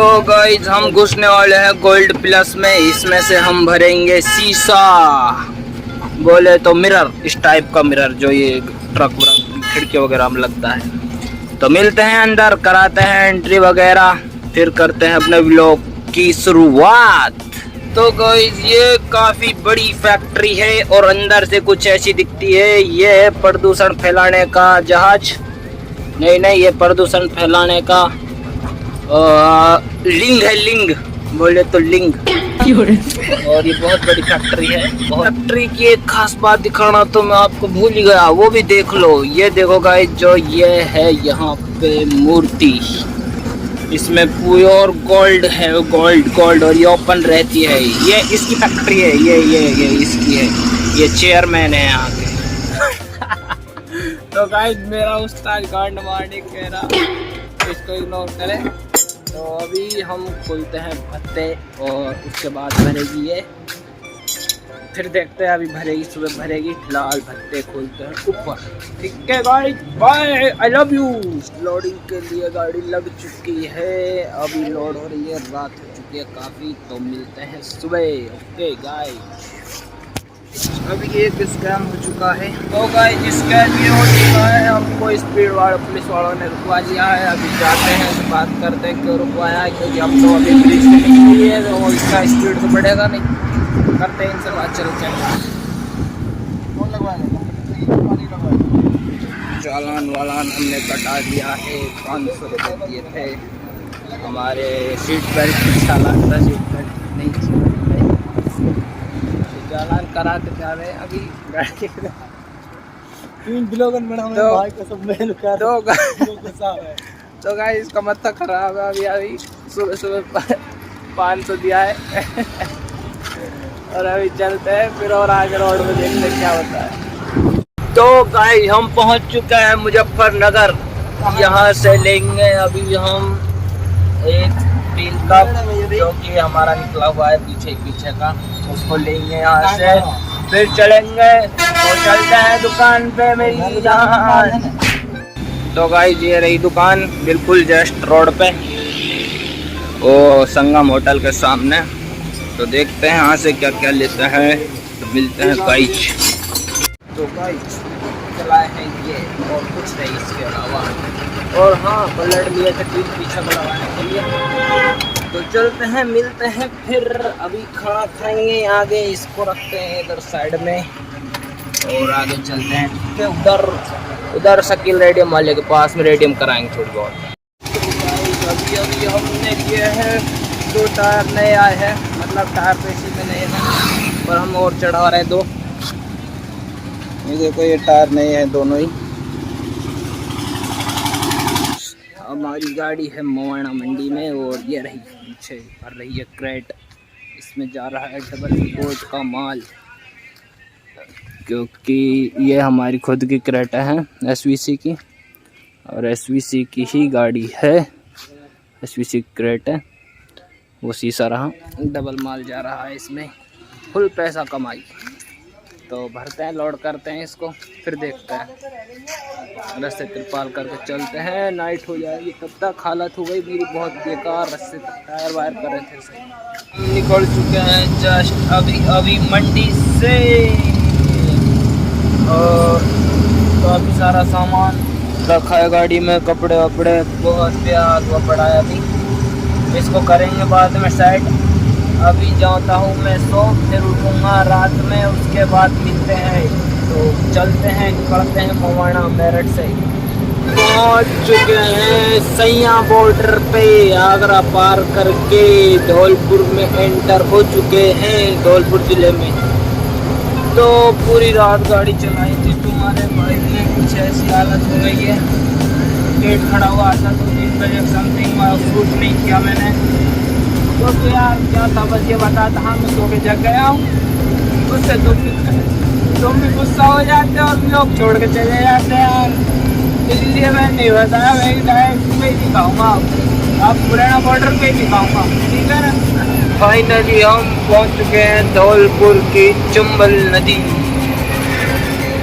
तो गाइस हम घुसने वाले हैं गोल्ड प्लस में। इसमें से हम भरेंगे शीशा, बोले तो मिरर, इस टाइप का मिरर जो ये ट्रक खिड़की वगैरह में लगता है। तो मिलते हैं अंदर, कराते हैं एंट्री वगैरह, फिर करते हैं अपने व्लॉग की शुरुआत। तो गाइस ये काफी बड़ी फैक्ट्री है और अंदर से कुछ ऐसी दिखती है। ये है प्रदूषण फैलाने का जहाज, नहीं ये प्रदूषण फैलाने का लिंग है, लिंग बोले तो लिंग। और ये बहुत बड़ी फैक्ट्री है। फैक्ट्री की एक खास बात दिखाना तो मैं आपको भूल ही गया, वो भी देख लो। ये देखो गाइस, जो ये है यहाँ पे मूर्ति, इसमें प्योर गोल्ड है, गोल्ड और ये ओपन रहती है। ये इसकी फैक्ट्री है, ये इसकी है, ये चेयरमैन है यहाँ के। तो गाइस मेरा उस्ताद गांड मारने कह रहा, इसको इग्नोर करें। तो अभी हम खोलते हैं भत्ते और उसके बाद भरेगी ये, फिर देखते हैं। अभी भरेगी, सुबह भरेगी, फिलहाल भत्ते खोलते हैं ऊपर। ठीक है guys, bye, I love you. Loading के लिए गाड़ी लग चुकी है, अभी लोड हो रही है, रात हो चुकी है काफ़ी। तो मिलते हैं सुबह। ओके गाइस, अभी एक स्कैम हो चुका है। तो गाइस स्कैम ये हो चुका है, हमको स्पीड वाले पुलिस वालों ने रुकवा दिया है। अभी जाते हैं तो बात करते हैं क्यों रुकवाया है, क्योंकि हम तो अभी ब्रिज से निकली है तो इसका स्पीड तो बढ़ेगा नहीं। करते हैं इनसे बात, चलते हैं। चालान वालान हमने कटा दिया है, 500 रुपये दिए थे। हमारे सीट बेल्ट की चालान था, सीट बेल्ट नहीं, चालान करा के जा रहे हैं अभी गाड़ी। तो गाइस इसका मत्था खराब है। अभी सुबह 500 दिया है। और अभी चलते हैं फिर और आगे रोड में देखते हैं क्या होता है। तो गाइस हम पहुंच चुके हैं मुजफ्फरनगर। यहाँ से लेंगे अभी हम एक टीन का, जो कि हमारा निकला हुआ है पीछे का, उसको लेंगे यहाँ से, फिर चलेंगे। तो चलते हैं दुकान पे मेरी जान। तो गाइस ये रही दुकान, बिल्कुल जस्ट रोड पे, वो संगम होटल के सामने। तो देखते हैं यहाँ से क्या क्या लेते हैं, तो मिलते हैं गाइस। तो गाइस चलाए हैं ये और कुछ नहीं इसके अलावा। और हाँ, पलट लिए थे पीछे को लगाने के लिए। तो चलते हैं, मिलते हैं फिर। अभी खाना खाएंगे आगे, इसको रखते हैं इधर साइड में और आगे चलते हैं। ठीक है, उधर शकील रेडियम वाले के पास में रेडियम कराएंगे थोड़ी बहुत। तो अभी हमने लिए हैं 2 टायर नए आए हैं, मतलब टायर पेशी में नए हैं, पर हम और चढ़ा रहे हैं 2। ये देखो ये टायर नए हैं दोनों ही। हमारी गाड़ी है मोवाना मंडी में और ये रही पीछे कर रही है क्रेट, इसमें जा रहा है डबल बोर्ड का माल, क्योंकि ये हमारी खुद की क्रेट है एसवीसी की, और एसवीसी की ही गाड़ी है, एसवीसी क्रेट है। वो शीशा रहा, डबल माल जा रहा है इसमें, फुल पैसा कमाई। तो भरते हैं, लोड करते हैं इसको, फिर देखते हैं। रस्ते तिरपाल करके चलते हैं, नाइट हो जाएगी तब तक। हालत हो गई मेरी बहुत बेकार, रस्ते तक टायर वायर कर रहे थे। हम निकल चुके हैं जस्ट अभी मंडी से, और काफ़ी सारा सामान रखा है गाड़ी में, कपड़े वपड़े बहुत प्यार हुआ पड़ा है। अभी इसको करेंगे बाद में साइड। अभी जाता हूँ मैं सो, फिर उठूँगा रात में, उसके बाद मिलते हैं। तो चलते हैं, निकलते हैं मोवाना मेरठ से। पहुँच चुके हैं सैया बॉर्डर पे, आगरा पार करके धौलपुर में एंटर हो चुके हैं, धौलपुर ज़िले में। तो पूरी रात गाड़ी चलाई थी तुम्हारे भाई ने, कुछ ऐसी हालत हो गई है। गेट खड़ा हुआ था तो 3 बजे समथिंग, शूट नहीं किया मैंने, तो यार क्या था, बस ये बताता हाँ मैं सो के जग गया हूँ। उससे तुम भी गुस्सा हो जाते हो और लोग छोड़ के चले जाते हैं यार, इसलिए मैं नहीं बताया। मैं डायरेक्ट पे ही दिखाऊँगा, आप पुराना बॉर्डर पे ही दिखाऊँगा, ठीक है ना। फाइनली हम पहुँच चुके हैं धौलपुर की चंबल नदी,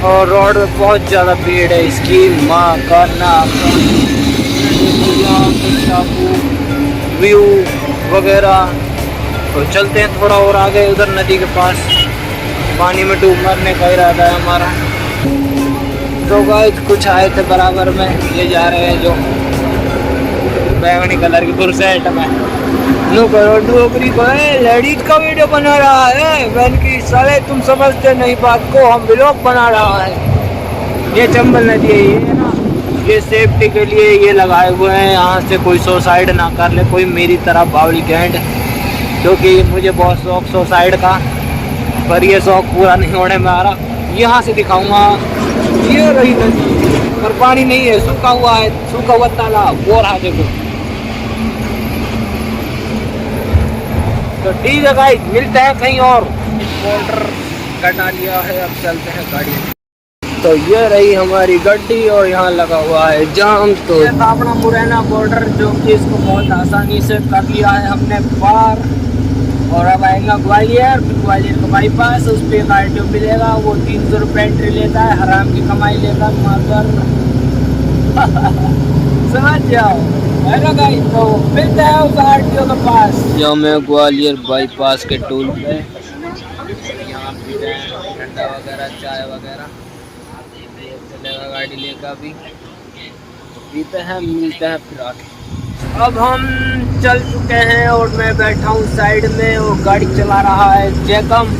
और रोड में बहुत ज़्यादा भीड़ है इसकी, माँ का नाम। व्यू वगैरह। तो चलते हैं थोड़ा और आगे उधर नदी के पास, पानी में डूब मरने का इरादा है हमारा। तो गाइस कुछ आए थे बराबर में, ये जा रहे हैं जो बैंगनी कलर की बुरसेट में। नो करो डोगरी को, लेडीज का वीडियो बना रहा है बहन की साले, तुम समझते नहीं बात को, हम व्लॉग बना रहा है। ये चंबल नदी है, ये ना ये सेफ्टी के लिए ये लगाए हुए हैं, यहाँ से कोई सुसाइड ना कर ले कोई मेरी तरह बावली कैंट, क्योंकि मुझे बहुत शौक सुसाइड का, पर ये शौक पूरा नहीं होने में आ रहा। यहाँ से दिखाऊंगा, ये रही नदी पर पानी नहीं है, सूखा हुआ है, सूखा हुआ तालाब वो रहा देखो। तो ठीक है गाइस, मिलते हैं कहीं और। बॉर्डर कटा लिया है, अब चलते हैं गाड़ी। तो ये रही हमारी गड्डी और यहाँ लगा हुआ है जाम। तो ये था अपना मुरैना बॉर्डर, जो कि इसको बहुत आसानी से कर लिया है हमने पार। और अब आएगा ग्वालियर, ग्वालियर का बाईपास, उस पर एक RTO मिलेगा, वो 300 रुपये एंट्री लेता है, हराम की कमाई लेता मगर समझ जाओ है ना गाइस। तो मिलते हैं उस RTO के पास, जो मैं ग्वालियर बाईपास के टोल पे। यहाँ पीते हैं ठंडा वगैरह, चाय वगैरह, चलेगा गाड़ी लेकर अभी, पीते हैं, मिलते हैं फिर आगे। अब हम चल चुके हैं और मैं बैठा हूँ साइड में और गाड़ी चला रहा है जैकम।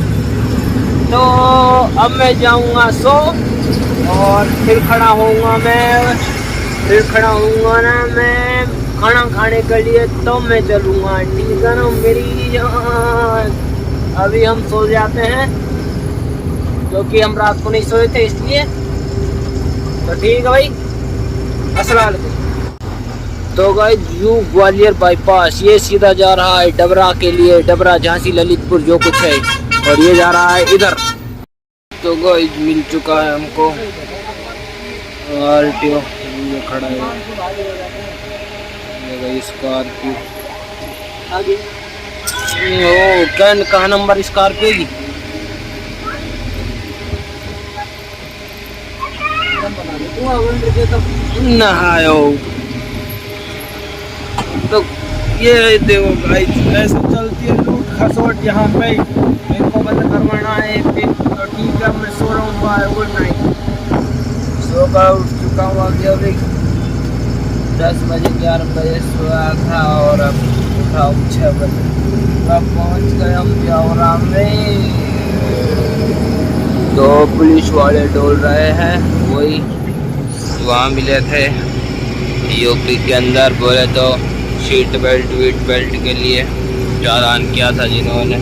तो अब मैं जाऊँगा सो और फिर खड़ा होऊंगा मैं, फिर खड़ा होऊंगा ना मैं खाना खाने के लिए, तो मैं चलूँगा। ठीक है ना मेरी जान। अभी हम सो जाते हैं क्योंकि हम रात को नहीं सोए थे इसलिए। तो ठीक है भाई, अस्सलाम वालेकुम। तो गाइस यू ग्वालियर बाईपास ये सीधा जा रहा है डबरा के लिए, डबरा झांसी ललितपुर जो कुछ है, और ये जा रहा है इधर। तो गाइस मिल चुका है हमको RTO, ये खड़ा है, ये स्कॉर्पियो आगे। ओ कैन कहाँ नंबर स्कॉर्पियो की? नहायो। तो ये देखो गाइस ऐसे चलती है लूट खसोट यहाँ पे, इनको बंद करवाना है फिर। तो ठीक है, मैं सो रहा हूँ, बाय, गुड नाइट। सो का उठ चुका हूँ अभी अभी 10 बजे 11 बजे सोया था और अब उठा हूँ 6 बजे। अब पहुँच गए हम ब्यावरा में। तो पुलिस वाले डोल रहे हैं, वही वहाँ मिले थे यूपी के अंदर, बोले तो सीट बेल्ट वीट बेल्ट के लिए चालान किया था जिन्होंने,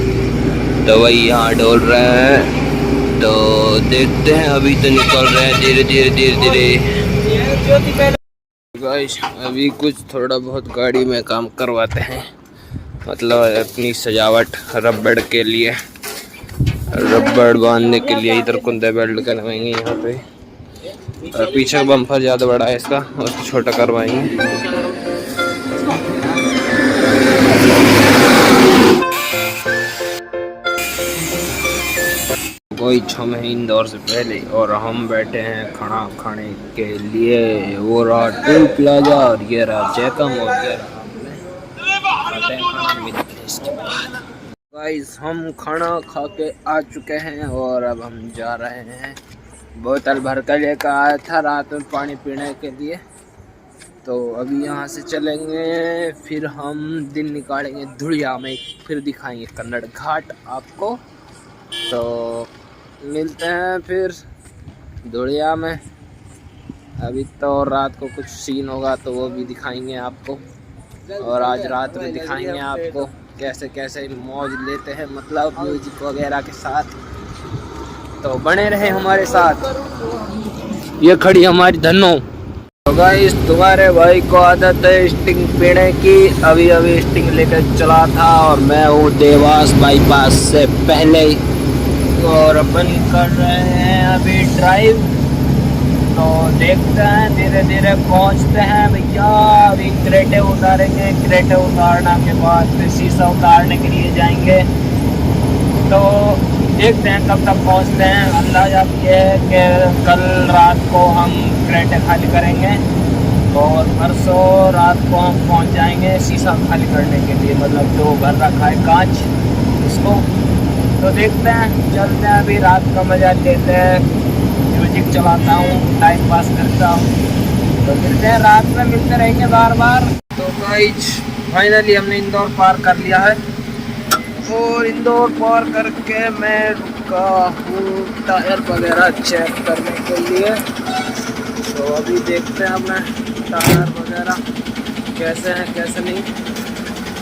तो वही यहाँ डोल रहे हैं। तो देखते हैं, अभी तो निकल रहे हैं धीरे धीरे धीरे धीरे। गाइस अभी कुछ थोड़ा बहुत गाड़ी में काम करवाते हैं, मतलब अपनी सजावट रबड़ के लिए, रबड़ बांधने के लिए इधर कुंदे बेल्ट करवाएंगे यहाँ पे, और पीछे बम्पर ज़्यादा बड़ा है इसका, उसको छोटा करवाएंगे। कोई 6 महीने इंदौर से पहले, और हम बैठे हैं खाना खाने के लिए। वो रहा टोल प्लाजा और ये रहा जैकम और ये रहा। गाइस हम खाना खा के आ चुके हैं और अब हम जा रहे हैं, बोतल भर कर लेकर आया था रात में पानी पीने के लिए। तो अभी यहाँ से चलेंगे, फिर हम दिन निकालेंगे धुलिया में, फिर दिखाएंगे कन्नड़ घाट आपको। तो मिलते हैं फिर धुलिया में। अभी तो रात को कुछ सीन होगा तो वो भी दिखाएंगे आपको, और आज रात में दिखाएंगे आपको कैसे कैसे मौज लेते हैं, मतलब म्यूजिक वगैरह के साथ। तो बने रहे हमारे साथ। ये खड़ी हमारी धनो। तो गाइस तुम्हारे भाई को आदत है स्टिंग पीने की, अभी अभी स्टिंग लेकर चला था, और मैं हूँ देवास बाईपास से पहले, और अपन कर रहे हैं अभी ड्राइव। तो देखते हैं, धीरे धीरे पहुंचते हैं भैया। अभी क्रेटे उतारेंगे, क्रेटे उतारने के बाद फिर शीशा उतारने के लिए जाएंगे। तो देखते हैं कब तक पहुंचते हैं। अंदाजा ये है कि कल रात को हम क्रेटे खाली करेंगे और परसों रात को हम पहुंच जाएंगे शीशा खाली करने के लिए, मतलब जो घर रखा है कांच उसको। तो देखते हैं, चलते हैं, अभी रात का मजा लेते हैं, म्यूजिक चलाता हूँ, टाइम पास करता हूँ। तो मिलते हैं रात में, मिलते रहेंगे बार बार। तो गाइस फाइनली हमने इंदौर पार कर लिया है और इंदौर पार करके मैं रुका हूँ टायर वगैरह चेक करने के लिए। तो अभी देखते हैं अपना टायर वगैरह कैसे हैं कैसे नहीं,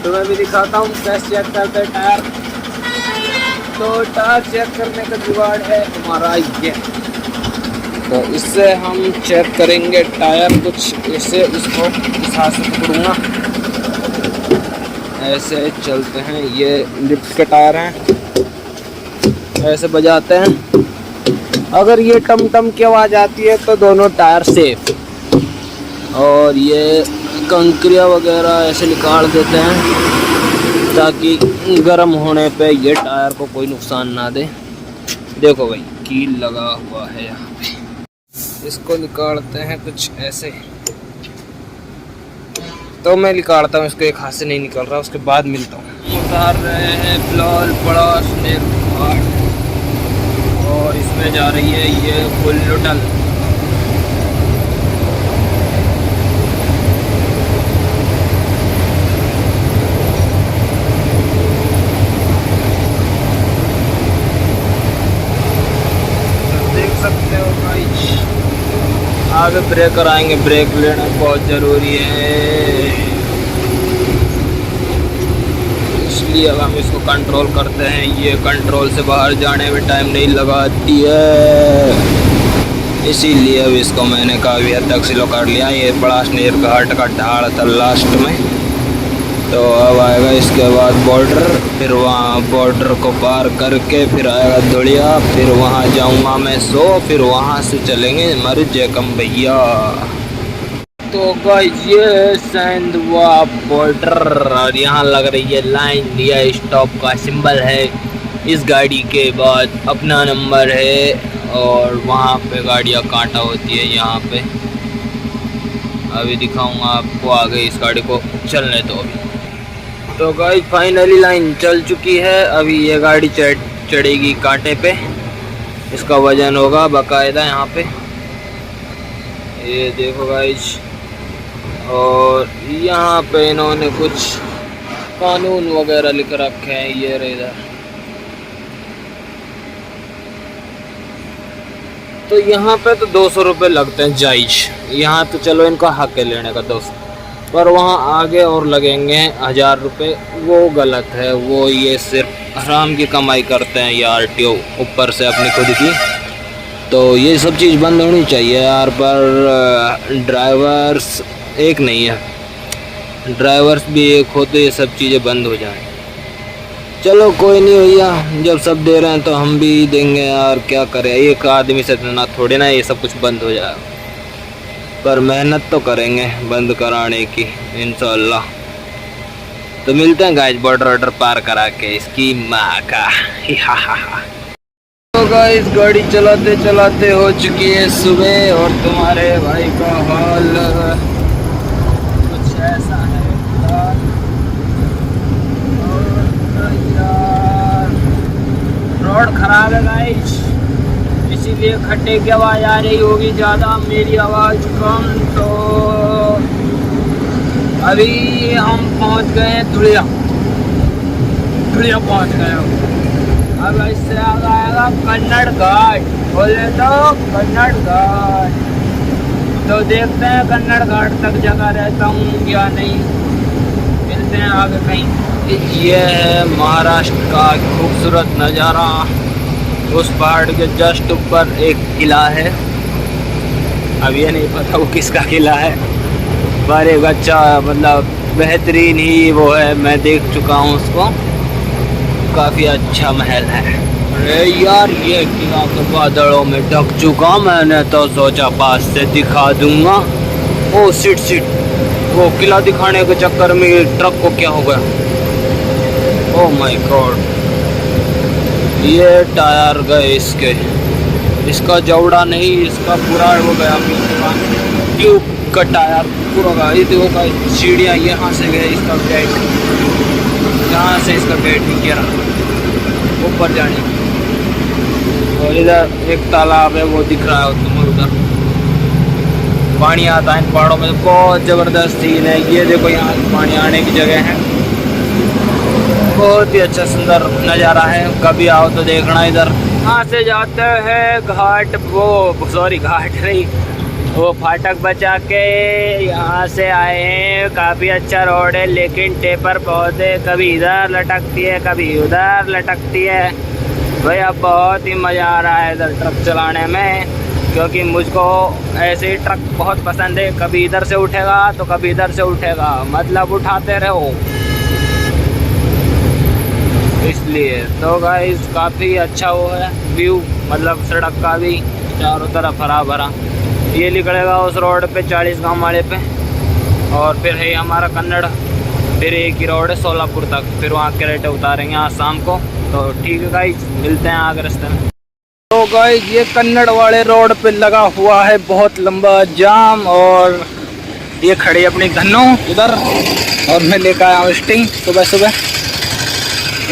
तो मैं भी दिखाता हूँ कैसे चेक करते हैं टायर। तो टायर चेक करने का जुगाड़ है हमारा ये, तो इससे हम चेक करेंगे टायर कुछ ऐसे, इसको इस हाथ से पकड़ूंगा, ऐसे चलते हैं। ये लिफ्ट के टायर हैं, ऐसे बजाते हैं, अगर ये टम टम की आवाज़ आती है तो दोनों टायर सेफ। और ये कंकरिया वगैरह ऐसे निकाल देते हैं ताकि गर्म होने पे ये टायर को कोई नुकसान ना दे। देखो भाई कील लगा हुआ है यहाँ पे, इसको निकालते हैं कुछ ऐसे। तो मैं निकालता हूँ इसको, एक हाथ से नहीं निकल रहा, उसके बाद मिलता हूँ। उतार रहे हैं फिलहाल बड़ा स्नेक घाट और इसमें जा रही है ये बुल्लुटल। देख सकते हो गाइस, आगे ब्रेकर आएंगे, ब्रेक लेना बहुत ज़रूरी है, इसलिए अब हम इसको कंट्रोल करते हैं। ये कंट्रोल से बाहर जाने में टाइम नहीं लगाती है, इसीलिए अब इसको मैंने काफ़ी हद तक स्लो कर लिया। ये बड़ा स्नेक घाट का ढाल था लास्ट में, तो अब आएगा इसके बाद बॉर्डर, फिर वहाँ बॉर्डर को पार करके फिर आएगा दुड़िया, फिर वहाँ जाऊँगा मैं फिर वहाँ से चलेंगे मरजेकम भैया। तो गाइस ये सेंधवा बॉर्डर और यहाँ लग रही है लाइन, यह स्टॉप का सिंबल है। इस गाड़ी के बाद अपना नंबर है और वहाँ पे गाड़ियाँ कांटा होती है यहाँ पे। अभी दिखाऊंगा आपको आगे, इस गाड़ी को चलने दो अभी। तो गाइस फाइनली लाइन चल चुकी है, अभी ये गाड़ी चढ़ेगी कांटे पे, इसका वजन होगा बाकायदा यहाँ पे, ये देखो गाइस। और यहाँ पे इन्होंने कुछ कानून वगैरह लिख रखे हैं, ये रहे इधर। तो यहाँ पे तो 200 रुपये लगते हैं जायज, यहाँ तो चलो इनका हक है लेने का 200, पर वहाँ आगे और लगेंगे 1000 रुपये, वो गलत है। वो ये सिर्फ हराम की कमाई करते हैं ये आरटीओ ऊपर से अपनी खुद की। तो ये सब चीज़ बंद होनी चाहिए यार, पर ड्राइवर्स एक नहीं है, ड्राइवर्स भी एक हो, तो ये सब चीज़ें बंद हो जाएं। चलो कोई नहीं भैया, जब सब दे रहे हैं तो हम भी देंगे यार, क्या करें, एक आदमी से ना थोड़े ना ये सब कुछ बंद हो जाएगा, पर मेहनत तो करेंगे बंद कराने की इंशाल्लाह। तो मिलते हैं गाइस बॉर्डर ऑर्डर पार करा के इसकी माँ का। तो गाइस गाड़ी चलाते चलाते हो चुकी है सुबह और तुम्हारे भाई का हाल कुछ ऐसा है यार, रोड खराब है गाइस, इसीलिए खड्डे की आवाज़ आ रही होगी ज़्यादा, मेरी आवाज़ कम। तो अभी हम पहुंच गए हैं धुलिया पहुंच गए। अब इससे आगे आएगा कन्नड़ घाट, बोले तो कन्नड़ घाट। तो देखते हैं कन्नड़ घाट तक जगह रहता हूँ या नहीं, मिलते हैं आगे कहीं। ये है महाराष्ट्र का खूबसूरत नज़ारा, उस पहाड़ के जस्ट ऊपर एक किला है, अब ये नहीं पता वो किसका किला है, पर एक अच्छा मतलब बेहतरीन ही वो है, मैं देख चुका हूँ उसको, काफ़ी अच्छा महल है। अरे यार ये किला तो बादलों में ढक चुका, मैंने तो सोचा पास से दिखा दूंगा। ओ सिट वो किला दिखाने के चक्कर में ट्रक को क्या हो गया, ओ माय गॉड, ये टायर गए इसके, इसका जौड़ा नहीं, इसका पूरा हो गया ट्यूब का टायर पूरा का। ये देखो का सीढ़ियाँ यहाँ से गए, इसका गेट यहाँ से, इसका गेट नहीं गिरा ऊपर जाने। और इधर एक तालाब है वो दिख रहा है तुम्हें, उधर पानी आता है इन पहाड़ों में, बहुत ज़बरदस्त सीन है। ये देखो यहाँ पानी आने की जगह है, बहुत ही अच्छा सुंदर नज़ारा है। कभी आओ तो देखना इधर। यहाँ से जाते हैं घाट, वो सॉरी घाट नहीं, वो फाटक बचा के यहाँ से आए हैं। काफ़ी अच्छा रोड है लेकिन टेपर बहुत है, कभी इधर लटकती है कभी उधर लटकती है। भाई अब बहुत ही मज़ा आ रहा है इधर ट्रक चलाने में, क्योंकि मुझको ऐसे ही ट्रक बहुत पसंद है। कभी इधर से उठेगा तो कभी इधर से उठेगा, मतलब उठाते रहो, इसलिए। तो गाइस काफ़ी अच्छा वो है व्यू, मतलब सड़क का भी चारों तरफ हरा भरा। ये निकलेगा उस रोड पे 40 गाँव वाले पे, और फिर है हमारा कन्नड़, फिर एक ही रोड है सोलापुर तक, फिर वहाँ करेटे उतारेंगे आज शाम को। तो ठीक है गाइस, मिलते हैं आगे रास्ते में। तो गाइस ये कन्नड़ वाले रोड पे लगा हुआ है बहुत लंबा जाम, और ये खड़ी अपनी धन्नो इधर, और मैं लेकर आया हूँ स्टिंग सुबह सुबह।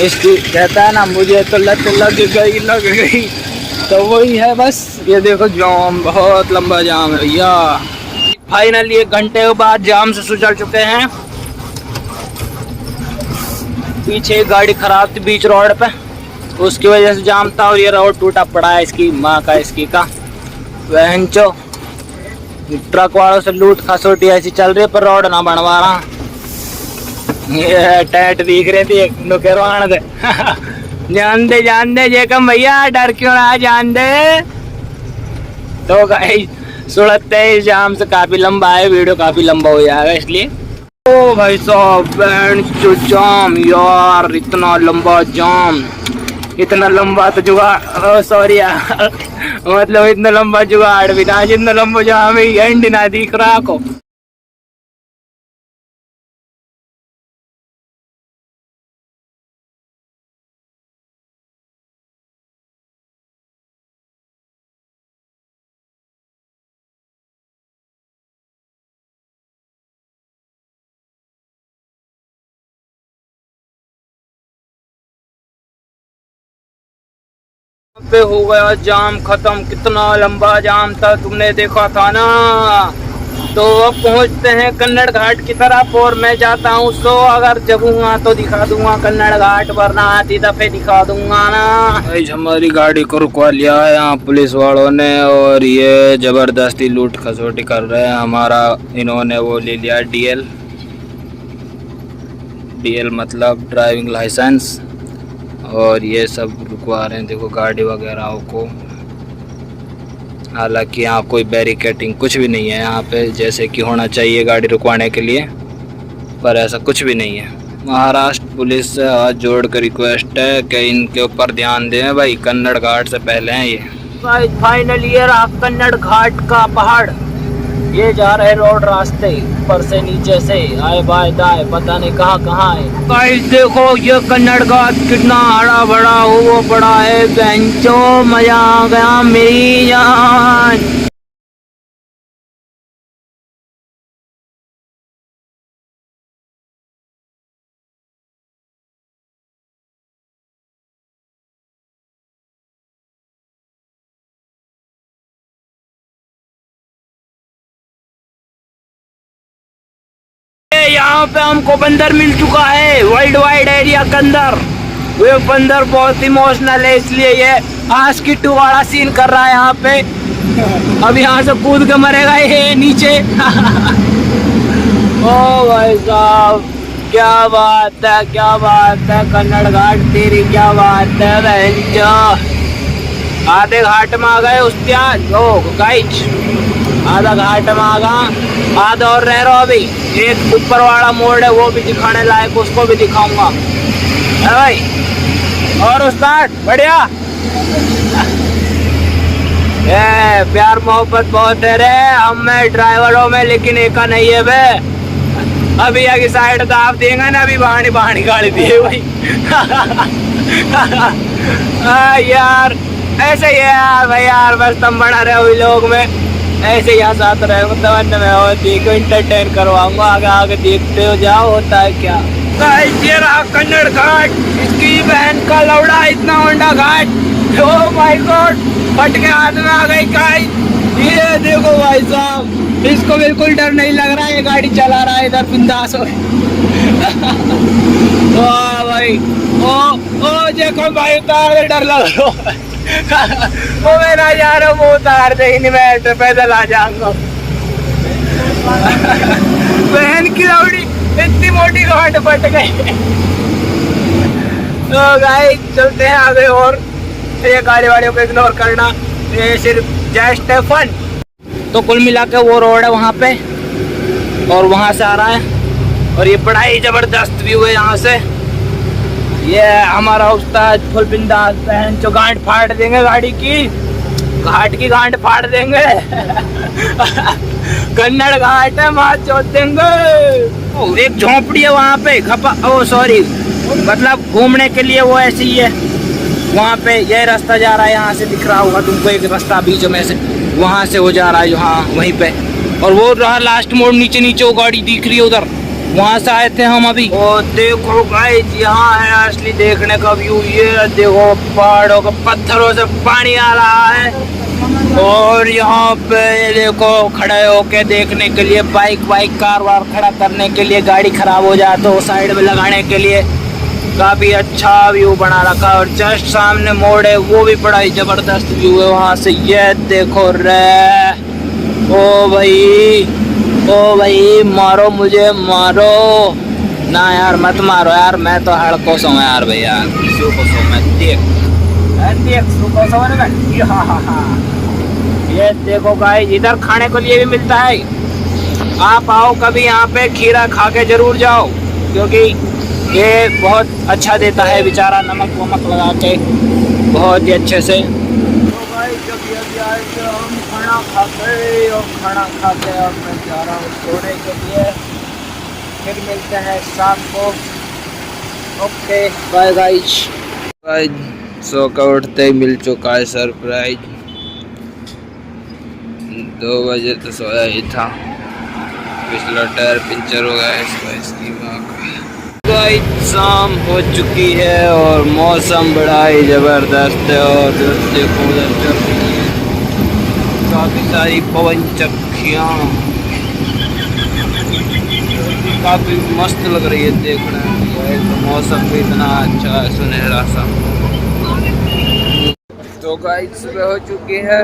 इसकी कहता है ना मुझे तो लत लग गई, तो वही है बस। ये देखो जाम, बहुत लंबा जाम है भैया। फाइनली 1 घंटे के बाद जाम से सुचल चुके हैं। पीछे एक गाड़ी खराब थी बीच रोड पे, उसकी वजह से जाम था, और ये रोड टूटा पड़ा है इसकी माँ का, इसकी का वहनचो। ट्रक वालों से लूट खसोटी ऐसी चल रही है, पर रोड ना बनवा रहा। ये टैट दिख रही थी एक नुकेरवान से जान दे जेकम भैया, डर क्यों रहा, जान दे। तो गाइस सुड़ते इस जाम से काफी लंबा है, वीडियो काफी लंबा हो जाएगा इसलिए। ओ भाई साहब जो जाम यार, इतना लंबा जाम, इतना लंबा तो जुगाड़, सॉरी यार मतलब इतना लंबा जुगाड़ भी ना, जितना लंबा जाम है एंड ना दिख रहा को। पे हो गया जाम खत्म, कितना लंबा जाम था तुमने देखा था ना। तो अब पहुंचते हैं कन्नड़ घाट की तरफ, और मैं जाता हूँ सो अगर जगूंगा तो दिखा दूंगा कन्नड़ घाट, वरना आती दफे दिखा दूंगा ना। हमारी गाड़ी को रुकवा लिया है यहाँ पुलिस वालों ने, और ये जबरदस्ती लूट खसोटी कर रहे हैं हमारा। इन्होंने वो ले लिया डीएल मतलब ड्राइविंग लाइसेंस, और ये सब रुकवा रहे हैं देखो गाड़ी वगैरह को। हालांकि यहाँ कोई बैरिकेटिंग कुछ भी नहीं है यहाँ पे, जैसे कि होना चाहिए गाड़ी रुकवाने के लिए, पर ऐसा कुछ भी नहीं है। महाराष्ट्र पुलिस से हाथ जोड़ कर रिक्वेस्ट है कि इनके ऊपर ध्यान दें भाई, कन्नड़ घाट से पहले हैं ये। फाइनली ये रहा कन्नड़ घाट का पहाड़, ये जा रहे रोड रास्ते ऊपर से नीचे से, आए बाय दाए पता नहीं कहाँ है। गाइस देखो ये कन्नड़ घाट कितना हरा भरा हुआ पड़ा है, बेंचो मजा आ गया मेरी जान। यहाँ पे हमको बंदर मिल चुका है वर्ल्ड वाइड एरिया के अंदर। वो बंदर बहुत इमोशनल है, इसलिए ये आस की टू वाला सीन कर रहा है यहाँ पे। अब यहाँ से कूद के मरेगा ये नीचे ओ भाई साहब क्या बात है, क्या बात है कन्नड़ घाट तेरी, क्या बात है बहनचो। आधे घाट में आ गए गाइस, आधा घाट में आ गया, आधा और रह रहा अभी। एक ऊपर वाला मोड़ है वो भी दिखाने लायक, उसको भी दिखाऊंगा है भाई। और उस्ताद बढ़िया ये प्यार मोहब्बत बहुत है रे हम में ड्राइवरों में, लेकिन एक का नहीं है बे। अभी आगे साइड दाब देंगे ना, अभी बहानी गाड़ी दिए भाई यार ऐसे ही है यार भाई यार, बस तुम बना रहे हो लोग में। ऐसे यहाँ साथ रहे मतलब मैं और देखो इंटरटेन करवाऊंगा, आगे आगे देखते हो जाओ होता है क्या। ये रहा कन्नड़ घाट, इसकी बहन का लौड़ा इतना Honda Ghat. Oh my God, फट के हाथ में आ गई गाइस। ये देखो भाई साहब, इसको बिल्कुल डर नहीं लग रहा है, ये गाड़ी चला रहा है इधर बिंदास हो। वाह भाई, ओ देखो भाई उतार, डर लग रहा है। वो मेरा यार वो उतार दे, नहीं मैं तो पैदल आ जाऊंगा। बहन की लौड़ी इतनी मोटी घाट फट गई। तो गाइस चलते हैं आगे, और ये गाड़ी वाड़ियों को इग्नोर करना, ये सिर्फ जस्ट फन। तो कुल मिला के वो रोड है वहाँ पे, और वहाँ से आ रहा है, और ये बड़ा ही जबरदस्त व्यू है यहाँ से। ये हमारा उस्ताद फुल बिंदास बहन जो गांठ फाड़ देंगे गाड़ी की, घाट की गांठ फाड़ देंगे। कन्नड़ घाट है, मार चोट देंगे। एक झोंपड़ी है वहाँ पे, ओ सॉरी, मतलब घूमने के लिए वो ऐसी ही है वहाँ पे। ये रास्ता जा रहा है, यहाँ से दिख रहा होगा तुमको एक रास्ता बीच में से, वहाँ से वो जा रहा है यहाँ वहीं पे। और वो रहा लास्ट मोड़, नीचे नीचे वो गाड़ी दिख रही है उधर, वहाँ से आए थे हम अभी। ओ देखो गाइस, यहाँ है असली देखने का व्यू। ये देखो पहाड़ों का, पत्थरों से पानी आ रहा है, और यहाँ पे देखो खड़े होके देखने के लिए, बाइक कार वार खड़ा करने के लिए, गाड़ी खराब हो जाए तो साइड में लगाने के लिए काफी अच्छा व्यू बना रखा है। और जस्ट सामने मोड़ है, वो भी बड़ा ही जबरदस्त व्यू है वहाँ से। ये देखो रे, ओ भाई मारो मुझे, मारो ना यार, मत मारो यार, मैं तो हड़को सो यार भैया, सुको सो मैं देख सुको सो ना। ये देखो गाइस, इधर खाने के लिए भी मिलता है, आप आओ कभी यहाँ पे, खीरा खा के जरूर जाओ, क्योंकि ये बहुत अच्छा देता है बेचारा, नमक वमक लगा के बहुत ही अच्छे से। तो भाई जब ये आए तो हम खाना खा के, और खाना खा के अब मैं जा रहा हूँ सोने के लिए, फिर मिलते हैं शाम को। Okay bye guys. सो का उठते ही मिल चुका है सरप्राइज, 2 बजे तो सोया ही था, पिछला टायर पंचर हो गया इसकी माँ का। शाम हो चुकी है और मौसम बड़ा ही जबरदस्त है, और देखो उधर चल रही है काफी सारी पवन चक्कियाँ, काफी मस्त लग रही है देखने में। तो मौसम भी इतना अच्छा है, सुनहरा सा। तो गाइस सुबह हो चुकी है,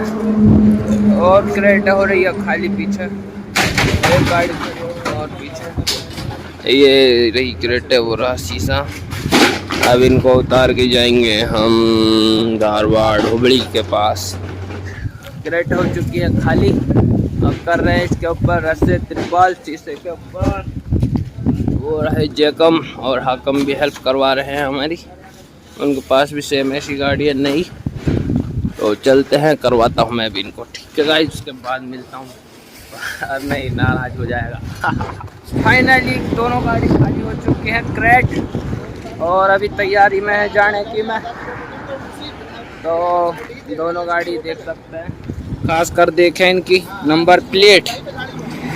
और क्रेटा हो रही है खाली पीछे, एक गाड़ी और पीछे ये रही क्रेटा, वो रहा शीशा। अब इनको उतार के जाएंगे हम धारवाड़ हुबली के पास। क्रेटा हो चुकी है खाली, अब कर रहे हैं इसके ऊपर रस्से त्रिपाल शीशे के ऊपर। वो रहे जैकम और हाकम भी हेल्प करवा रहे हैं हमारी, उनके पास भी सेम ऐसी गाड़ी है नहीं। तो चलते हैं, करवाता हूँ मैं भी इनको, ठीक है गाइस, उसके बाद मिलता हूँ। नहीं नाराज हो जाएगा। फाइनली दोनों गाड़ी खाली हो चुकी है क्रेट, और अभी तैयारी में है जाने की मैं। तो दोनों गाड़ी देख सकते हैं, खास कर देखें इनकी नंबर प्लेट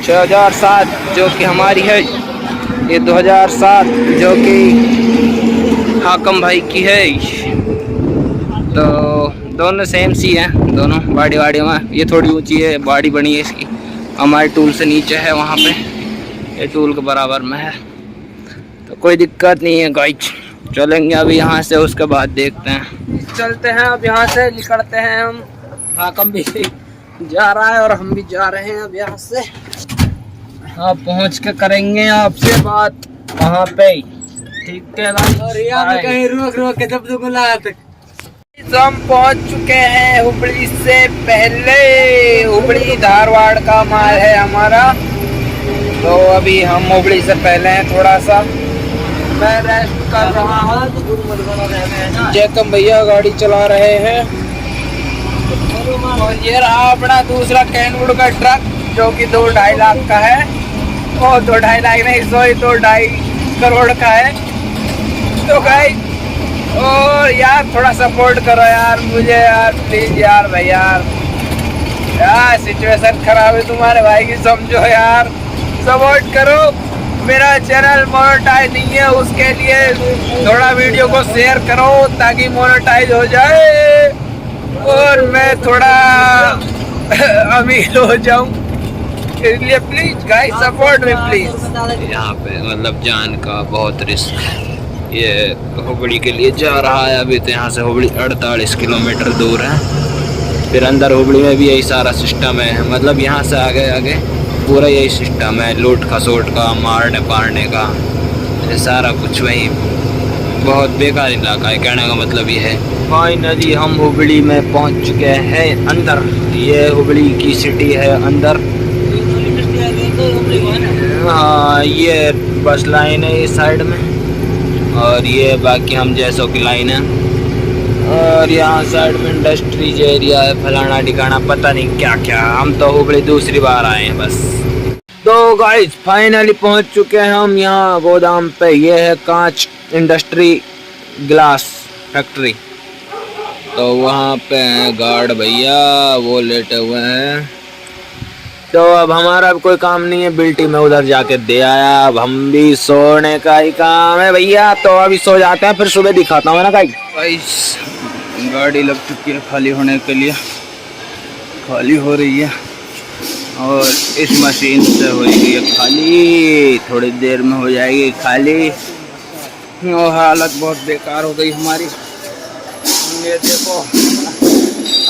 6007 जो कि हमारी है, ये 2007 जो कि हाकम भाई की है। तो दोनों सेम सी हैं, दोनों बाड़ी में। ये थोड़ी ऊंची है, बाड़ी बनी है इसकी, हमारे टूल से नीचे है वहाँ पे, ये टूल के बराबर में है, तो कोई दिक्कत नहीं है गाइस। चलेंगे अभी यहाँ से, उसके बाद देखते हैं। चलते हैं अब यहाँ से, निकलते हैं हम। हाकम भी जा रहा है और हम भी जा रहे हैं अब यहाँ से। आप पहुँच के करेंगे आपसे बात वहाँ पे, ठीक है गाइस। कहीं रोक के जब तक हम पहुंच चुके हैं हुबली से पहले। हुबली धारवाड़ का माल है हमारा, तो अभी हम हुबली से पहले हैं थोड़ा सा। मैं रेस्ट कर रहा हूँ, जैकम भैया गाड़ी चला रहे हैं, और ये रहा अपना दूसरा कैनवुड का ट्रक जो कि 2-2.5 लाख का है, और 2-2.5 लाख नहीं, सॉरी 2-2.5 करोड़ का है। तो गाइस, और यार थोड़ा सपोर्ट करो यार मुझे यार, प्लीज यार भाई यार, यार सिचुएशन खराब है तुम्हारे भाई की, समझो यार, सपोर्ट करो। मेरा चैनल मोनेटाइज नहीं है, उसके लिए थोड़ा वीडियो को शेयर करो ताकि मोनेटाइज हो जाए और मैं थोड़ा अमीर हो जाऊं, इसलिए please guys support me please. यहाँ पे मतलब जान का बहुत रिस्क है। ये हुबली के लिए जा रहा है अभी, तो यहाँ से हुबली 48 किलोमीटर दूर है। फिर अंदर हुबली में भी यही सारा सिस्टम है, मतलब यहाँ से आगे आगे पूरा यही सिस्टम है, लूट खसोट का, मारने पारने का, ये सारा कुछ वही। बहुत बेकार इलाका है, कहने का मतलब ये है। फाइनली हम हुबली में पहुँच चुके हैं अंदर। ये हुबली की सिटी है अंदर। हाँ ये बस लाइन है इस साइड में, और ये बाकी हम जैसों की लाइन है, और यहाँ साइड में इंडस्ट्रीज एरिया है, फलाना ठिकाना पता नहीं क्या क्या। हम तो हुबली दूसरी बार आए हैं बस। तो गाइस फाइनली पहुँच चुके हैं हम यहाँ गोदाम पे। ये है कांच इंडस्ट्री ग्लास फैक्ट्री। तो वहाँ पे हैं गार्ड भैया, वो लेटे हुए हैं। तो अब हमारा अब कोई काम नहीं है, बिल्टी में उधर जाके दे आया। अब हम भी सोने का ही काम है भैया, तो अभी सो जाते हैं, फिर सुबह दिखाता हूँ ना गाइस। गाड़ी लग चुकी है खाली होने के लिए, खाली हो रही है, और इस मशीन से होगी ये खाली, थोड़ी देर में हो जाएगी खाली। और हालत बहुत बेकार हो गई हमारी। ये देखो,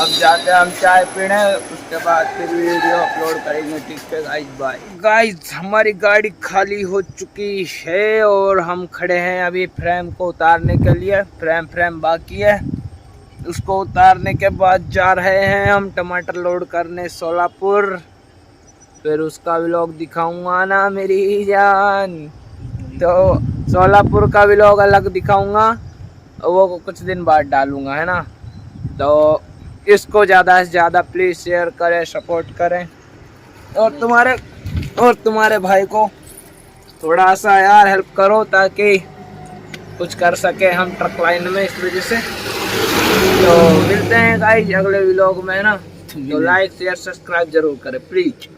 अब जाते हैं हम चाय पीने, उसके बाद फिर वीडियो अपलोड करेंगे। ठीक है गाइस, बाय। गाइस हमारी गाड़ी खाली हो चुकी है और हम खड़े हैं अभी फ्रेम को उतारने के लिए। फ्रेम बाकी है, उसको उतारने के बाद जा रहे हैं हम टमाटर लोड करने सोलापुर। फिर उसका व्लॉग दिखाऊंगा ना मेरी जान, तो सोलापुर का व्लॉग अलग दिखाऊंगा, वो कुछ दिन बाद डालूंगा, है ना। तो इसको ज़्यादा से ज़्यादा प्लीज़ शेयर करें, सपोर्ट करें, और तुम्हारे भाई को थोड़ा सा यार हेल्प करो ताकि कुछ कर सके हम ट्रक लाइन में, इस वजह से। तो मिलते हैं गाइस अगले व्लॉग में, ना। तो लाइक शेयर सब्सक्राइब जरूर करें प्लीज।